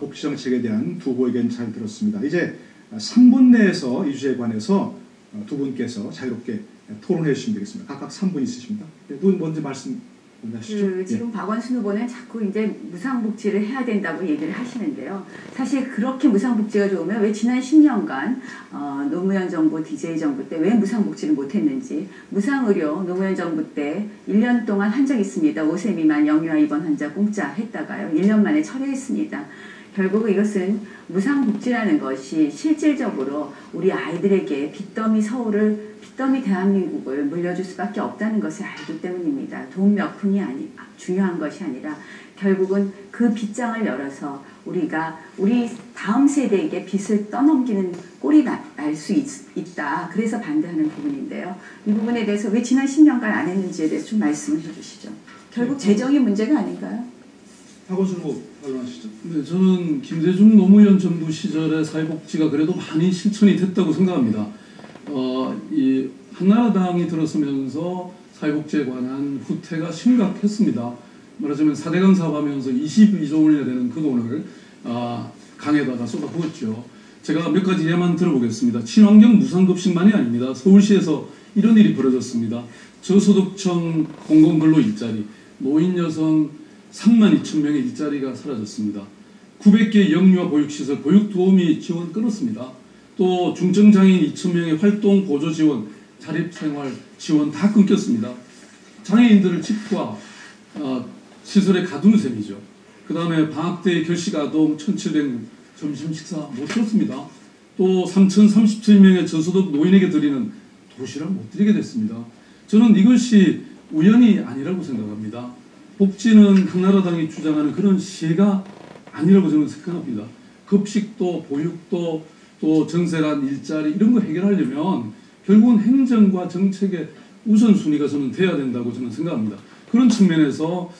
복지 정책에 대한 두 후보 의견 잘 들었습니다. 이제 3분 내에서 이 주제에 관해서 두 분께서 자유롭게 토론해 주시면 되겠습니다. 각각 3분 있으십니다. 누구 먼저 말씀하시죠. 지금 박원순 후보는 자꾸 이제 무상복지를 해야 된다고 얘기를 하시는데요. 사실 그렇게 무상복지가 좋으면 왜 지난 10년간 노무현 정부, DJ 정부 때 왜 무상복지를 못했는지, 무상의료 노무현 정부 때 1년 동안 한 적 있습니다. 5세 미만 영유아 입원 환자 공짜 했다가요. 1년 만에 철회했습니다. 결국 이것은 무상복지라는 것이 실질적으로 우리 아이들에게 빚더미 대한민국을 물려줄 수밖에 없다는 것을 알기 때문입니다. 돈 몇 푼이 중요한 것이 아니라 결국은 그 빚장을 열어서 우리가 우리 다음 세대에게 빚을 떠넘기는 꼴이 날 수 있다. 그래서 반대하는 부분인데요. 이 부분에 대해서 왜 지난 10년간 안 했는지에 대해서 좀 말씀을 해주시죠. 결국 재정이 문제가 아닌가요? 박원순 후보 발언하시죠. 네, 저는 김대중 노무현 정부 시절의 사회복지가 그래도 많이 실천이 됐다고 생각합니다. 이 한나라당이 들어서면서 사회복지에 관한 후퇴가 심각했습니다. 말하자면 4대강 사업하면서 22조 원이나 되는 그 돈을 강에다가 쏟아부었죠. 제가 몇 가지 예만 들어보겠습니다. 친환경 무상급식만이 아닙니다. 서울시에서 이런 일이 벌어졌습니다. 저소득층 공공근로 일자리, 노인 여성 32,000명의 일자리가 사라졌습니다. 900개 영유아 보육시설 보육도우미 지원 끊었습니다. 또 중증장애인 2,000명의 활동 보조 지원, 자립생활 지원 다 끊겼습니다. 장애인들을 집과 시설에 가둔 셈이죠. 그 다음에 방학 때 결식 아동 1,700명 점심 식사 못 줬습니다. 또 3,037명의 저소득 노인에게 드리는 도시락 못 드리게 됐습니다. 저는 이것이 우연이 아니라고 생각합니다. 복지는 한나라당이 주장하는 그런 시혜가 아니라고 저는 생각합니다. 급식도 보육도 또 전세란 일자리 이런 거 해결하려면 결국은 행정과 정책의 우선순위가 저는 돼야 된다고 저는 생각합니다. 그런 측면에서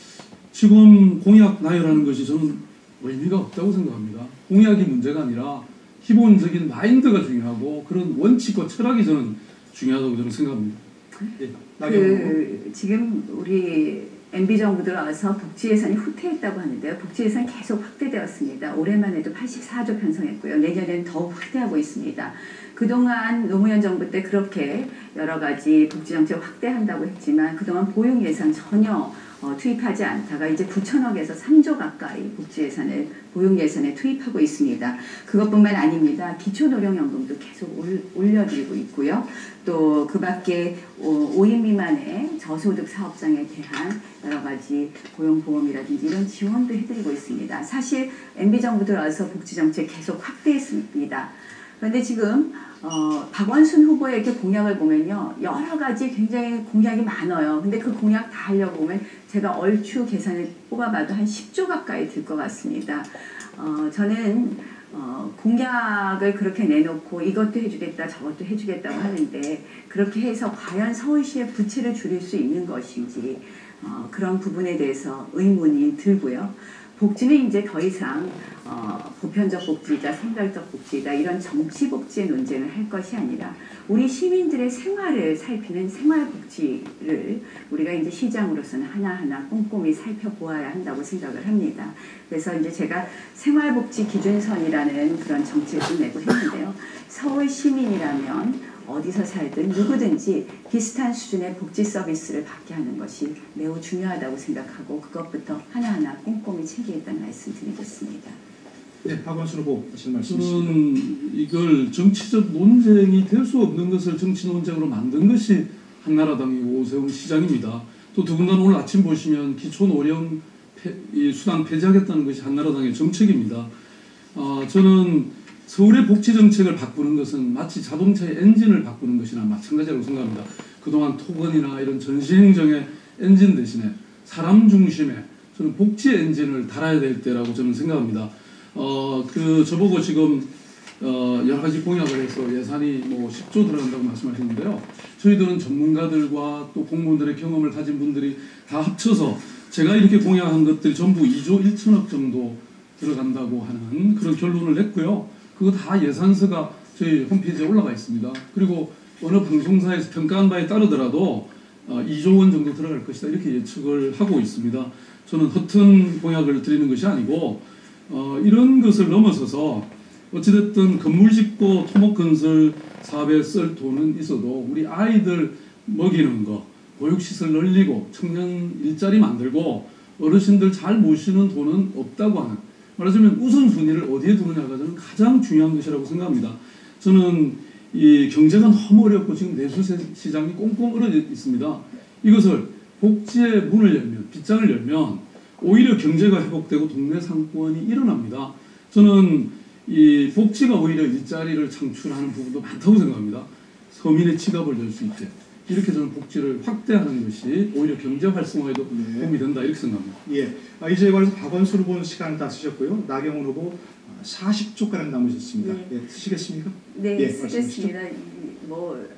지금 공약 나열하는 것이 저는 의미가 없다고 생각합니다. 공약이 문제가 아니라 기본적인 마인드가 중요하고 그런 원칙과 철학이 저는 중요하다고 저는 생각합니다. 지금 우리 MB정부 들어와서 복지 예산이 후퇴했다고 하는데요. 복지 예산 계속 확대되었습니다. 올해만 해도 84조 편성했고요. 내년에는 더욱 확대하고 있습니다. 그동안 노무현 정부 때 그렇게 여러 가지 복지 정책 확대한다고 했지만 그동안 보육 예산 전혀 투입하지 않다가 이제 9천억에서 3조 가까이 복지 예산을 보육 예산에 투입하고 있습니다. 그것뿐만 아닙니다. 기초노령연금도 계속 올려드리고 있고요. 또 그 밖에 5인 미만의 저소득 사업장에 대한 여러 가지 고용보험이라든지 이런 지원도 해드리고 있습니다. 사실 MB정부 들어와서 복지정책 계속 확대했습니다. 그런데 지금 박원순 후보의 이렇게 공약을 보면요. 여러 가지 굉장히 공약이 많아요. 근데 그 공약 다 하려고 보면 제가 얼추 계산을 뽑아봐도 한 10조 가까이 들 것 같습니다. 저는 공약을 그렇게 내놓고 이것도 해주겠다 저것도 해주겠다고 하는데 그렇게 해서 과연 서울시의 부채를 줄일 수 있는 것인지 그런 부분에 대해서 의문이 들고요. 복지는 이제 더 이상 보편적 복지이자 생활적 복지이다 이런 정치 복지의 논쟁을 할 것이 아니라 우리 시민들의 생활을 살피는 생활복지를 우리가 이제 시장으로서는 하나하나 꼼꼼히 살펴보아야 한다고 생각을 합니다. 그래서 이제 제가 생활복지 기준선이라는 그런 정책을 내고 했는데요. 서울 시민이라면 어디서 살든 누구든지 비슷한 수준의 복지 서비스를 받게 하는 것이 매우 중요하다고 생각하고 그것부터 하나하나 꼼꼼히 챙기겠다는 말씀 드리겠습니다. 네, 박원순 후보 하시는 말씀 있습니다. 저는 이걸 정치적 논쟁이 될 수 없는 것을 정치 논쟁으로 만든 것이 한나라당이고 오세훈 시장입니다. 또 더군다나 오늘 아침 보시면 기초노령 수당 폐지하겠다는 것이 한나라당의 정책입니다. 저는 서울의 복지 정책을 바꾸는 것은 마치 자동차의 엔진을 바꾸는 것이나 마찬가지라고 생각합니다. 그동안 토건이나 이런 전시행정의 엔진 대신에 사람 중심의 저는 복지 엔진을 달아야 될 때라고 저는 생각합니다. 저보고 지금 여러 가지 공약을 해서 예산이 뭐 10조 들어간다고 말씀하셨는데요. 저희들은 전문가들과 또 공무원들의 경험을 가진 분들이 다 합쳐서 제가 이렇게 공약한 것들이 전부 2조 1천억 정도 들어간다고 하는 그런 결론을 냈고요. 그거 다 예산서가 저희 홈페이지에 올라가 있습니다. 그리고 어느 방송사에서 평가한 바에 따르더라도 2조 원 정도 들어갈 것이다 이렇게 예측을 하고 있습니다. 저는 허튼 공약을 드리는 것이 아니고 이런 것을 넘어서서 어찌됐든 건물 짓고 토목 건설 사업에 쓸 돈은 있어도 우리 아이들 먹이는 거, 보육시설 늘리고 청년 일자리 만들고 어르신들 잘 모시는 돈은 없다고 하는, 말하자면 우선순위를 어디에 두느냐가 저는 가장 중요한 것이라고 생각합니다. 저는 이 경제가 너무 어렵고 지금 내수 시장이 꽁꽁 얼어 있습니다. 이것을 복지의 문을 열면, 빗장을 열면 오히려 경제가 회복되고 동네 상권이 일어납니다. 저는 이 복지가 오히려 일자리를 창출하는 부분도 많다고 생각합니다. 서민의 지갑을 열 수 있게. 이렇게 저는 복지를 확대하는 것이 오히려 경제 활성화에도 도움이 된다, 이렇게 생각합니다. 예. 이주에 관해서 박원순 후보는 시간을 다 쓰셨고요. 나경원 후보 40초가량 남으셨습니다. 네. 예, 쓰시겠습니까? 네, 예, 쓰겠습니다.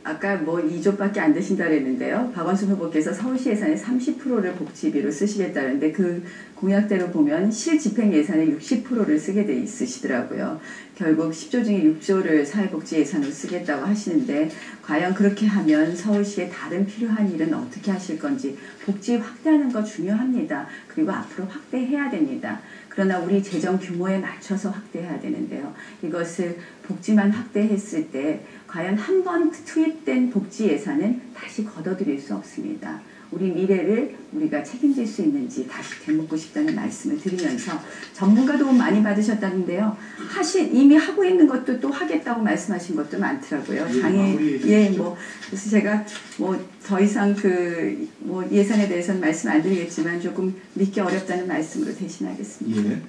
아까 2조밖에 안 되신다 그랬는데요. 박원순 후보께서 서울시 예산의 30%를 복지비로 쓰시겠다는데 그 공약대로 보면 실집행 예산의 60%를 쓰게 돼 있으시더라고요. 결국 10조 중에 6조를 사회복지 예산으로 쓰겠다고 하시는데 과연 그렇게 하면 서울시에 다른 필요한 일은 어떻게 하실 건지, 복지 확대하는 거 중요합니다. 그리고 앞으로 확대해야 됩니다. 그러나 우리 재정 규모에 맞춰서 확대해야 되는데요. 이것을 복지만 확대했을 때 과연 한 번 투입된 복지 예산은 다시 걷어들일 수 없습니다. 우리 미래를 우리가 책임질 수 있는지 다시 되묻고 싶다는 말씀을 드리면서, 전문가 도움 많이 받으셨다는데요. 이미 하고 있는 것도 또 하겠다고 말씀하신 것도 많더라고요. 그래서 제가 더 이상 예산에 대해서는 말씀 안 드리겠지만 조금 믿기 어렵다는 말씀으로 대신하겠습니다. 예.